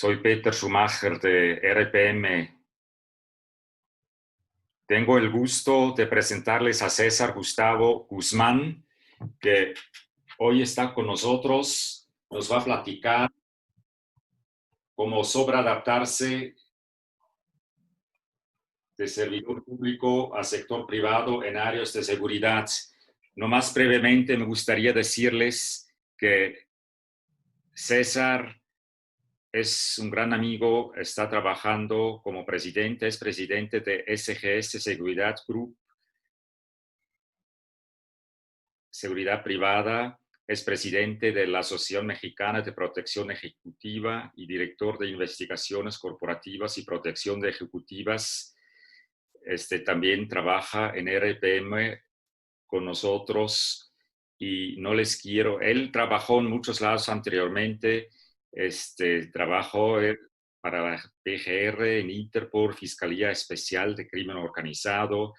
Soy Peter Schumacher de RPM. Tengo el gusto de presentarles a César Gustavo Guzmán, que hoy está con nosotros. Nos va a platicar cómo sobreadaptarse de servidor público a sector privado en áreas de seguridad. No más brevemente me gustaría decirles que César es un gran amigo, está trabajando como presidente, es presidente de SGS Seguridad Group, Seguridad Privada, es presidente de la Asociación Mexicana de Protección Ejecutiva y director de Investigaciones Corporativas y Protección de Ejecutivas. También trabaja en RPM con nosotros y no les quiero, él trabajó en muchos lados anteriormente, trabajó para la PGR, en Interpol, Fiscalía Especial de Crimen Organizado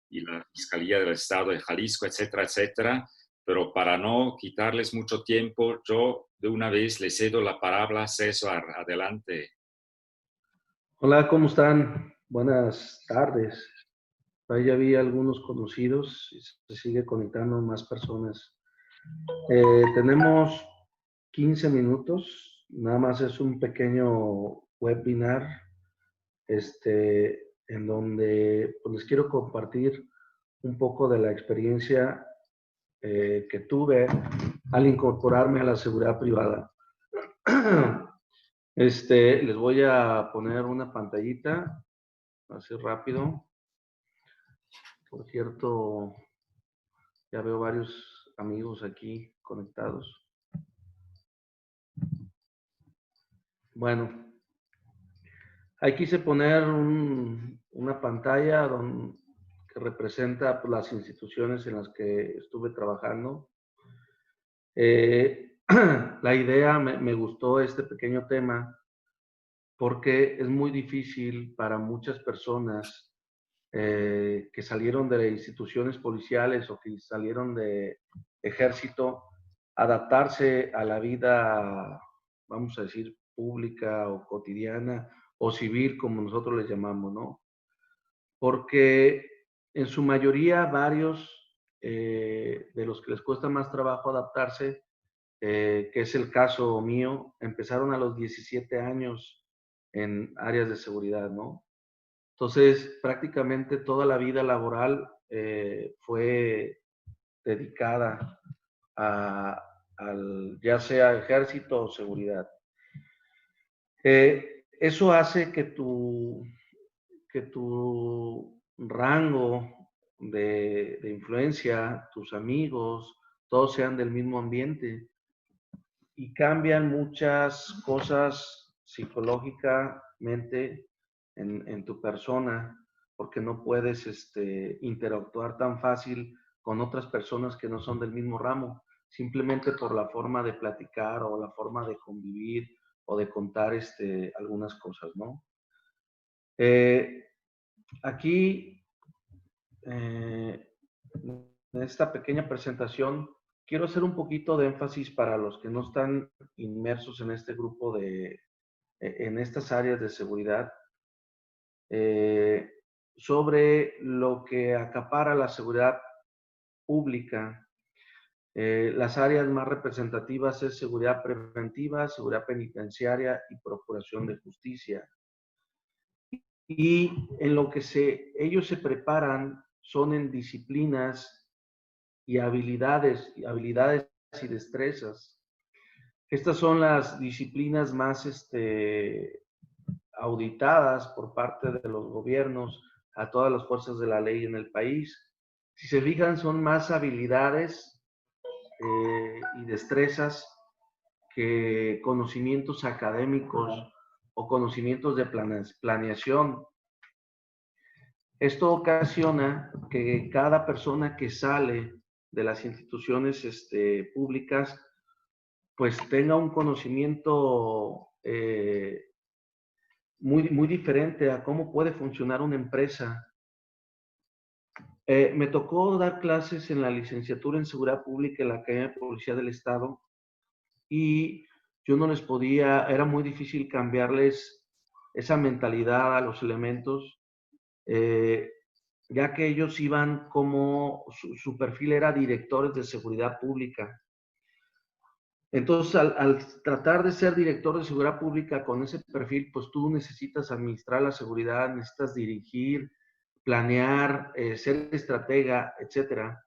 y la Fiscalía del Estado de Jalisco, etcétera, etcétera. Pero para no quitarles mucho tiempo, yo de una vez le cedo la palabra a César. Adelante. Hola, ¿cómo están? Buenas tardes. Ahí ya vi algunos conocidos y se sigue conectando más personas. Tenemos 15 minutos, nada más es un pequeño webinar en donde pues, les quiero compartir un poco de la experiencia que tuve al incorporarme a la seguridad privada. Les voy a poner una pantallita, así rápido. Por cierto, ya veo varios amigos aquí conectados. Bueno, ahí quise poner una pantalla que representa pues, las instituciones en las que estuve trabajando. La idea, me gustó este pequeño tema porque es muy difícil para muchas personas que salieron de instituciones policiales o que salieron de ejército, adaptarse a la vida, vamos a decir, pública o cotidiana o civil, como nosotros les llamamos, ¿no? Porque en su mayoría varios de los que les cuesta más trabajo adaptarse, que es el caso mío, empezaron a los 17 años en áreas de seguridad, ¿no? Entonces, prácticamente toda la vida laboral fue dedicada ya sea ejército o seguridad. Eso hace que tu rango de influencia, tus amigos, todos sean del mismo ambiente y cambian muchas cosas psicológicamente en tu persona, porque no puedes interactuar tan fácil con otras personas que no son del mismo ramo, simplemente por la forma de platicar o la forma de convivir o de contar algunas cosas, ¿no? Aquí, en esta pequeña presentación, quiero hacer un poquito de énfasis para los que no están inmersos en este grupo en estas áreas de seguridad, sobre lo que acapara la seguridad pública. Las áreas más representativas es seguridad preventiva, seguridad penitenciaria y procuración de justicia. Y en lo que ellos se preparan son en disciplinas y habilidades y destrezas. Estas son las disciplinas más auditadas por parte de los gobiernos a todas las fuerzas de la ley en el país. Si se fijan, son más habilidades y destrezas que conocimientos académicos o conocimientos de planeación. Esto ocasiona que cada persona que sale de las instituciones públicas pues tenga un conocimiento muy diferente a cómo puede funcionar una empresa. Me tocó dar clases en la licenciatura en Seguridad Pública en la Academia de Policía del Estado y yo no les podía, era muy difícil cambiarles esa mentalidad a los elementos, ya que ellos iban como, su perfil era directores de seguridad pública. Entonces, al tratar de ser director de seguridad pública con ese perfil, pues tú necesitas administrar la seguridad, necesitas dirigir, planear, ser estratega, etcétera.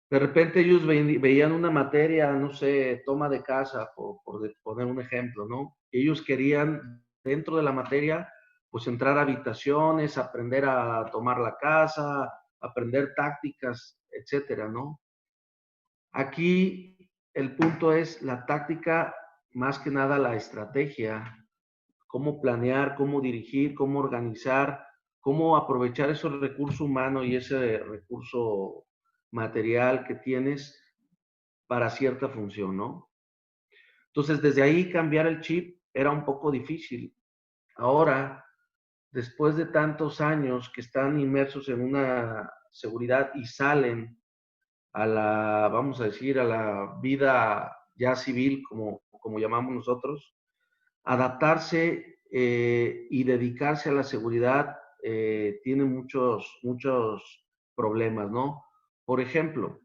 De repente ellos veían una materia, no sé, toma de casa, por poner un ejemplo, ¿no? Ellos querían, dentro de la materia, pues entrar a habitaciones, aprender a tomar la casa, aprender tácticas, etcétera, ¿no? Aquí el punto es la táctica, más que nada la estrategia, cómo planear, cómo dirigir, cómo organizar, cómo aprovechar esos recursos humanos y ese recurso material que tienes para cierta función, ¿no? Entonces, desde ahí cambiar el chip era un poco difícil. Ahora, después de tantos años que están inmersos en una seguridad y salen a la, vamos a decir, a la vida ya civil, como llamamos nosotros, adaptarse y dedicarse a la seguridad tiene muchos problemas, ¿no? Por ejemplo,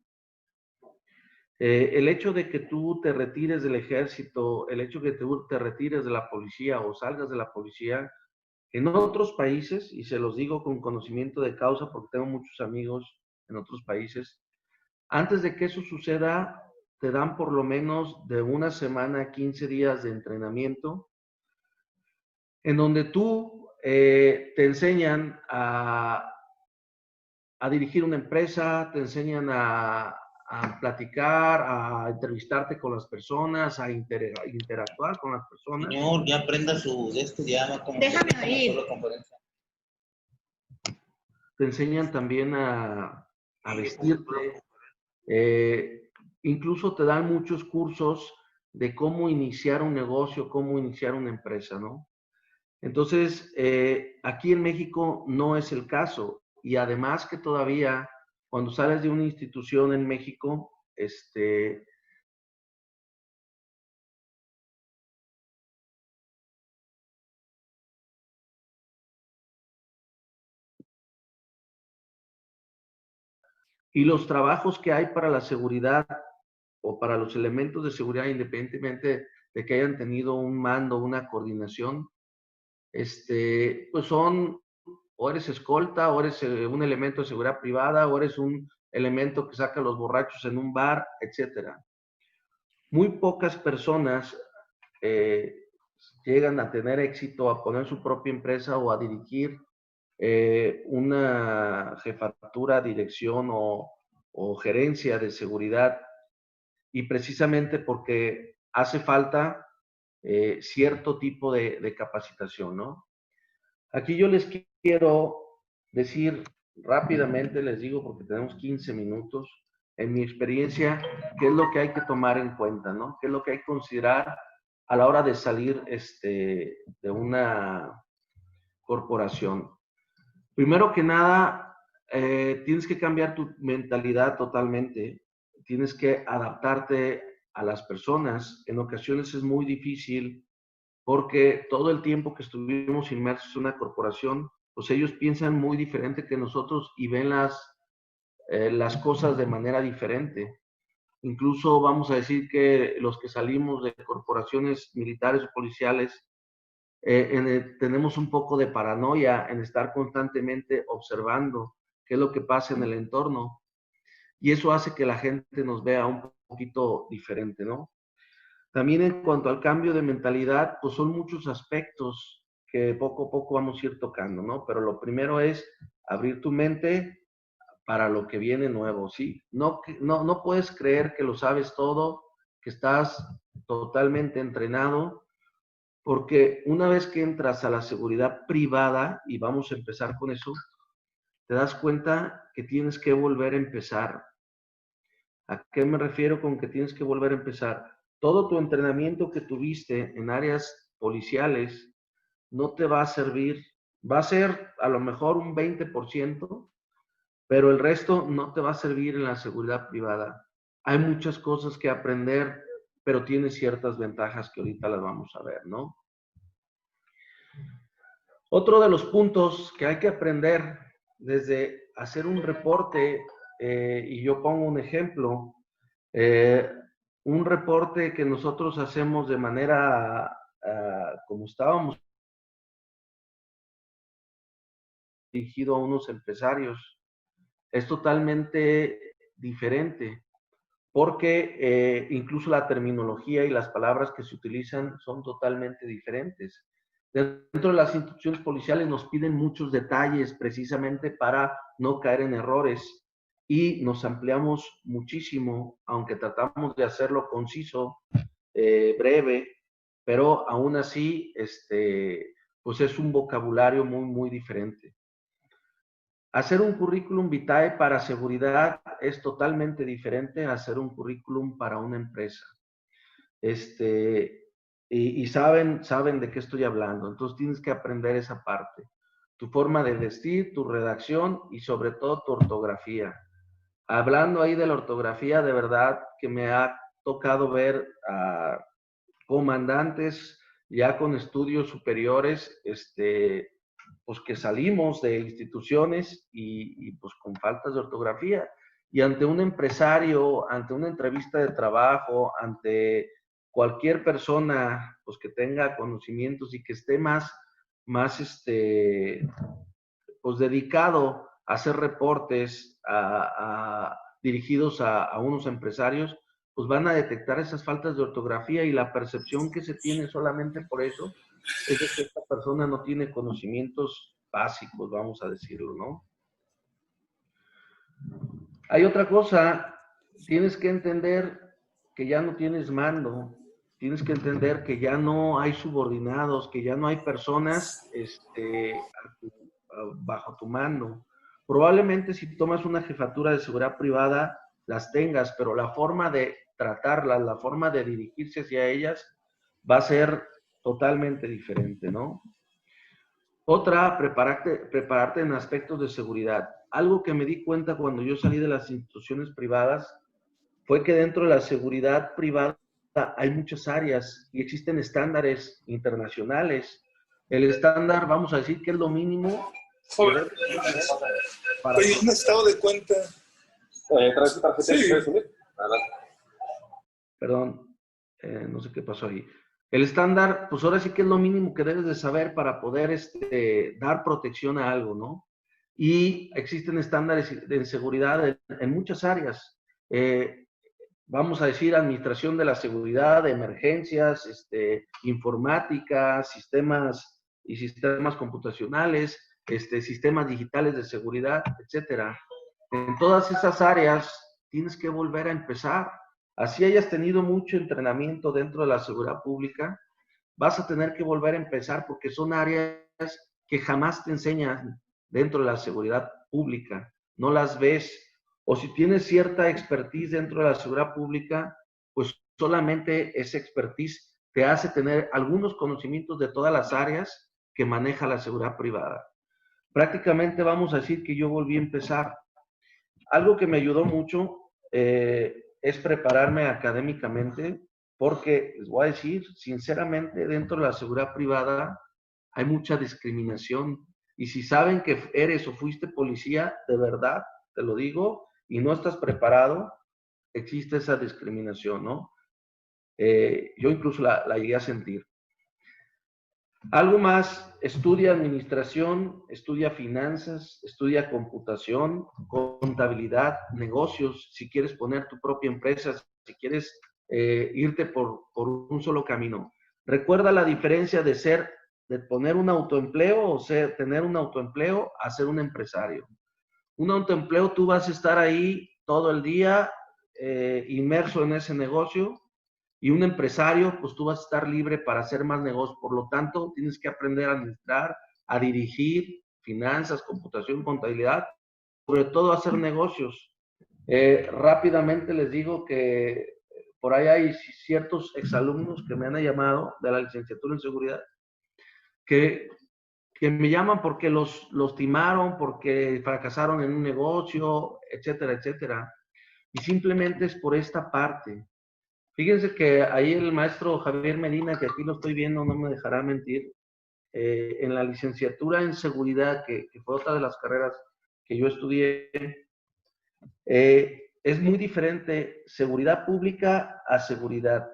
el hecho de que tú te retires del ejército, el hecho de que tú te retires de la policía o salgas de la policía, en otros países, y se los digo con conocimiento de causa porque tengo muchos amigos en otros países, antes de que eso suceda, te dan por lo menos de una semana a 15 días de entrenamiento, en donde tú te enseñan a dirigir una empresa, te enseñan a platicar, a entrevistarte con las personas, a interactuar con las personas. Señor, ya aprenda su de esto, ya va como Déjame oír. solo conferencia. Te enseñan también a vestirte, incluso te dan muchos cursos de cómo iniciar un negocio, cómo iniciar una empresa, ¿no? Entonces, aquí en México no es el caso. Y además que todavía, cuando sales de una institución en México, y los trabajos que hay para la seguridad o para los elementos de seguridad, independientemente de que hayan tenido un mando, una coordinación, pues son, o eres escolta, o eres un elemento de seguridad privada, o eres un elemento que saca a los borrachos en un bar, etcétera. Muy pocas personas llegan a tener éxito, a poner su propia empresa o a dirigir una jefatura, dirección o gerencia de seguridad, y precisamente porque hace falta cierto tipo de capacitación, ¿no? Aquí yo les quiero decir rápidamente, les digo porque tenemos 15 minutos, en mi experiencia, qué es lo que hay que tomar en cuenta, ¿no? ¿Qué es lo que hay que considerar a la hora de salir de una corporación? Primero que nada, tienes que cambiar tu mentalidad totalmente, tienes que adaptarte a las personas. En ocasiones es muy difícil porque todo el tiempo que estuvimos inmersos en una corporación, pues ellos piensan muy diferente que nosotros y ven las cosas de manera diferente. Incluso vamos a decir que los que salimos de corporaciones militares o policiales, tenemos un poco de paranoia en estar constantemente observando qué es lo que pasa en el entorno. Y eso hace que la gente nos vea un poquito diferente, ¿no? También en cuanto al cambio de mentalidad, pues son muchos aspectos que poco a poco vamos a ir tocando, ¿no? Pero lo primero es abrir tu mente para lo que viene nuevo, ¿sí? No puedes creer que lo sabes todo, que estás totalmente entrenado, porque una vez que entras a la seguridad privada, y vamos a empezar con eso, te das cuenta que tienes que volver a empezar. ¿A qué me refiero con que tienes que volver a empezar? Todo tu entrenamiento que tuviste en áreas policiales no te va a servir. Va a ser a lo mejor un 20%, pero el resto no te va a servir en la seguridad privada. Hay muchas cosas que aprender, pero tiene ciertas ventajas que ahorita las vamos a ver, ¿no? Otro de los puntos que hay que aprender desde hacer un reporte, y yo pongo un ejemplo, un reporte que nosotros hacemos de manera, como estábamos dirigido a unos empresarios, es totalmente diferente, porque incluso la terminología y las palabras que se utilizan son totalmente diferentes. Dentro de las instituciones policiales nos piden muchos detalles precisamente para no caer en errores y nos ampliamos muchísimo, aunque tratamos de hacerlo conciso, breve, pero aún así, pues es un vocabulario muy, muy diferente. Hacer un currículum vitae para seguridad es totalmente diferente a hacer un currículum para una empresa. Y saben de qué estoy hablando. Entonces tienes que aprender esa parte. Tu forma de vestir, tu redacción y sobre todo tu ortografía. Hablando ahí de la ortografía, de verdad que me ha tocado ver a comandantes ya con estudios superiores, pues que salimos de instituciones y pues con faltas de ortografía. Y ante un empresario, ante una entrevista de trabajo, ante cualquier persona pues que tenga conocimientos y que esté más pues dedicado a hacer reportes dirigidos a unos empresarios, pues van a detectar esas faltas de ortografía y la percepción que se tiene solamente por eso es de que esta persona no tiene conocimientos básicos, vamos a decirlo, ¿no? Hay otra cosa, tienes que entender que ya no tienes mando, tienes que entender que ya no hay subordinados, que ya no hay personas bajo tu mando. Probablemente si tomas una jefatura de seguridad privada, las tengas, pero la forma de tratarlas, la forma de dirigirse hacia ellas va a ser totalmente diferente, ¿no? Otra, prepararte en aspectos de seguridad. Algo que me di cuenta cuando yo salí de las instituciones privadas fue que dentro de la seguridad privada hay muchas áreas y existen estándares internacionales. El estándar, vamos a decir que es lo mínimo. Oye, un estado de cuenta. ¿Traes tu tarjeta? Sí. Perdón, no sé qué pasó ahí. El estándar, pues ahora sí que es lo mínimo que debes de saber para poder dar protección a algo, ¿no? Y existen estándares de seguridad en muchas áreas. Vamos a decir, administración de la seguridad, de emergencias, informática, sistemas y sistemas computacionales, sistemas digitales de seguridad, etcétera. En todas esas áreas tienes que volver a empezar. Así hayas tenido mucho entrenamiento dentro de la seguridad pública, vas a tener que volver a empezar porque son áreas que jamás te enseñan dentro de la seguridad pública. No las ves. O si tienes cierta expertise dentro de la seguridad pública, pues solamente esa expertise te hace tener algunos conocimientos de todas las áreas que maneja la seguridad privada. Prácticamente vamos a decir que yo volví a empezar. Algo que me ayudó mucho es prepararme académicamente, porque les voy a decir, sinceramente, dentro de la seguridad privada hay mucha discriminación. Y si saben que eres o fuiste policía, de verdad, te lo digo, y no estás preparado, existe esa discriminación, ¿no? Yo incluso la llegué a sentir. Algo más, estudia administración, estudia finanzas, estudia computación, contabilidad, negocios, si quieres poner tu propia empresa, si quieres irte por un solo camino. Recuerda la diferencia de poner un autoempleo o tener un autoempleo a ser un empresario. Un autoempleo, tú vas a estar ahí todo el día inmerso en ese negocio. Y un empresario, pues tú vas a estar libre para hacer más negocios. Por lo tanto, tienes que aprender a administrar, a dirigir finanzas, computación, contabilidad, sobre todo a hacer negocios. Rápidamente les digo que por ahí hay ciertos exalumnos que me han llamado de la licenciatura en seguridad que me llaman porque los timaron, porque fracasaron en un negocio, etcétera, etcétera. Y simplemente es por esta parte. Fíjense que ahí el maestro Javier Medina, que aquí lo estoy viendo, no me dejará mentir, en la licenciatura en seguridad, que fue otra de las carreras que yo estudié, es muy diferente seguridad pública a seguridad.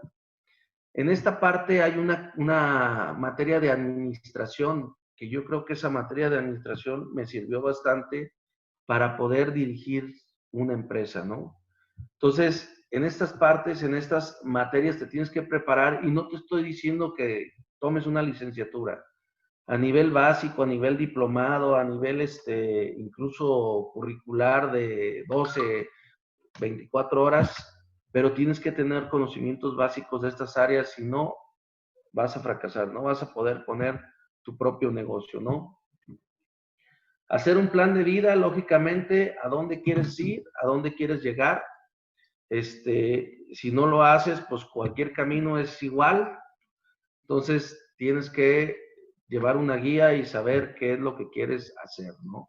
En esta parte hay una materia de administración, que yo creo que esa materia de administración me sirvió bastante para poder dirigir una empresa, ¿no? Entonces, en estas partes, en estas materias te tienes que preparar y no te estoy diciendo que tomes una licenciatura. A nivel básico, a nivel diplomado, a nivel incluso curricular de 12, 24 horas, pero tienes que tener conocimientos básicos de estas áreas, si no, vas a fracasar, no vas a poder poner tu propio negocio, ¿no? Hacer un plan de vida, lógicamente, a dónde quieres ir, a dónde quieres llegar. Si no lo haces, pues cualquier camino es igual. Entonces, tienes que llevar una guía y saber qué es lo que quieres hacer, ¿no?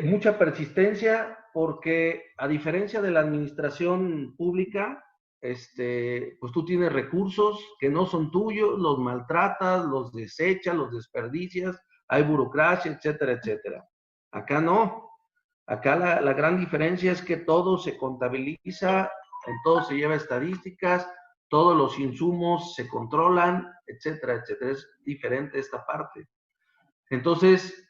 Mucha persistencia, porque a diferencia de la administración pública, pues tú tienes recursos que no son tuyos, los maltratas, los desechas, los desperdicias, hay burocracia, etcétera, etcétera. Acá no. Acá la gran diferencia es que todo se contabiliza, en todo se lleva estadísticas, todos los insumos se controlan, etcétera, etcétera. Es diferente esta parte. Entonces,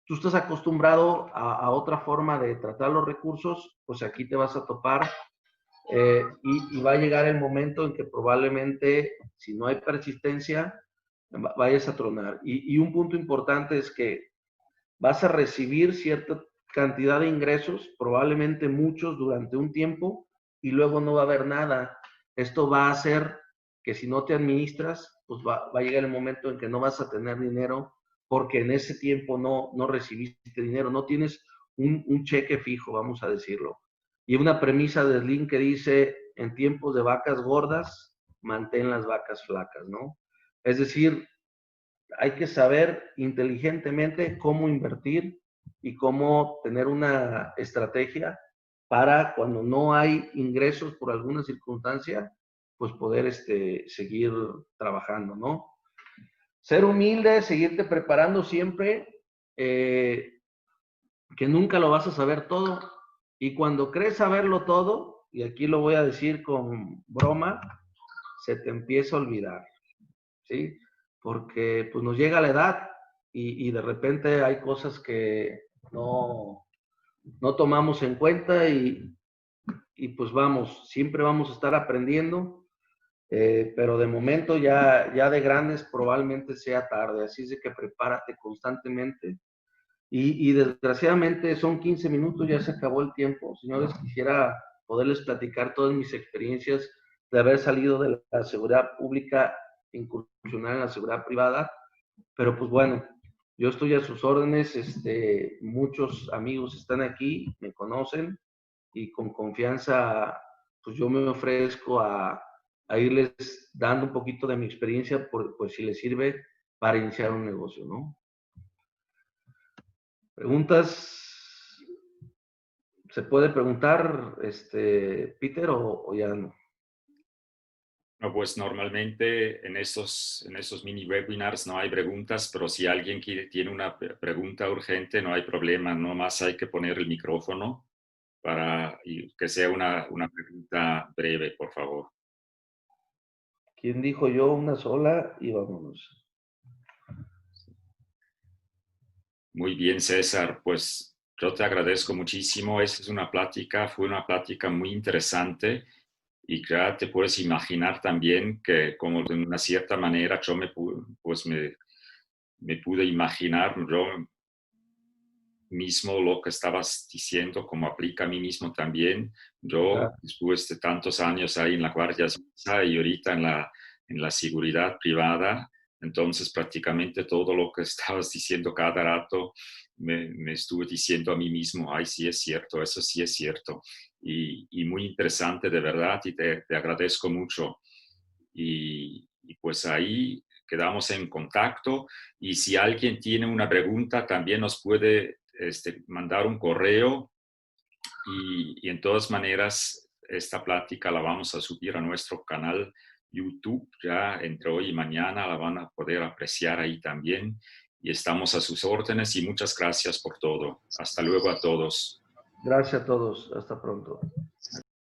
tú estás acostumbrado a otra forma de tratar los recursos, pues aquí te vas a topar y va a llegar el momento en que probablemente, si no hay persistencia, vayas a tronar. Y un punto importante es que vas a recibir cierta cantidad de ingresos, probablemente muchos durante un tiempo, y luego no va a haber nada. Esto va a hacer que si no te administras, pues va a llegar el momento en que no vas a tener dinero porque en ese tiempo no recibiste dinero, no tienes un cheque fijo, vamos a decirlo. Y una premisa de Slim que dice, en tiempos de vacas gordas, mantén las vacas flacas, ¿no? Es decir, hay que saber inteligentemente cómo invertir y cómo tener una estrategia para cuando no hay ingresos por alguna circunstancia, pues poder seguir trabajando, ¿no? Ser humilde, seguirte preparando siempre, que nunca lo vas a saber todo. Y cuando crees saberlo todo, y aquí lo voy a decir con broma, se te empieza a olvidar, ¿sí? Porque pues nos llega la edad y de repente hay cosas que no tomamos en cuenta y pues vamos, siempre vamos a estar aprendiendo, pero de momento ya de grandes probablemente sea tarde, así es de que prepárate constantemente. Y desgraciadamente son 15 minutos, ya se acabó el tiempo. Señores, quisiera poderles platicar todas mis experiencias de haber salido de la seguridad pública, incursionar en la seguridad privada, pero pues bueno, yo estoy a sus órdenes, muchos amigos están aquí, me conocen y con confianza, pues yo me ofrezco a irles dando un poquito de mi experiencia, pues si les sirve para iniciar un negocio, ¿no? ¿Preguntas? ¿Se puede preguntar, Peter, o ya no? No, pues normalmente en estos mini webinars no hay preguntas, pero si alguien tiene una pregunta urgente, no hay problema, nomás hay que poner el micrófono para que sea una pregunta breve, por favor. ¿Quién dijo yo? Una sola y vámonos. Muy bien, César, pues yo te agradezco muchísimo. Fue una plática muy interesante y ya te puedes imaginar también que como de una cierta manera yo me pude imaginar yo mismo lo que estabas diciendo, como aplica a mí mismo también. Yo, después de tantos años ahí en la Guardia Suiza y ahorita en la seguridad privada, entonces prácticamente todo lo que estabas diciendo cada rato me estuve diciendo a mí mismo, ay, sí es cierto, eso sí es cierto. Y muy interesante de verdad y te agradezco mucho. Y pues ahí quedamos en contacto y si alguien tiene una pregunta también nos puede mandar un correo y en todas maneras esta plática la vamos a subir a nuestro canal YouTube. Ya entre hoy y mañana la van a poder apreciar ahí también. Y estamos a sus órdenes y muchas gracias por todo. Hasta luego a todos. Gracias a todos. Hasta pronto.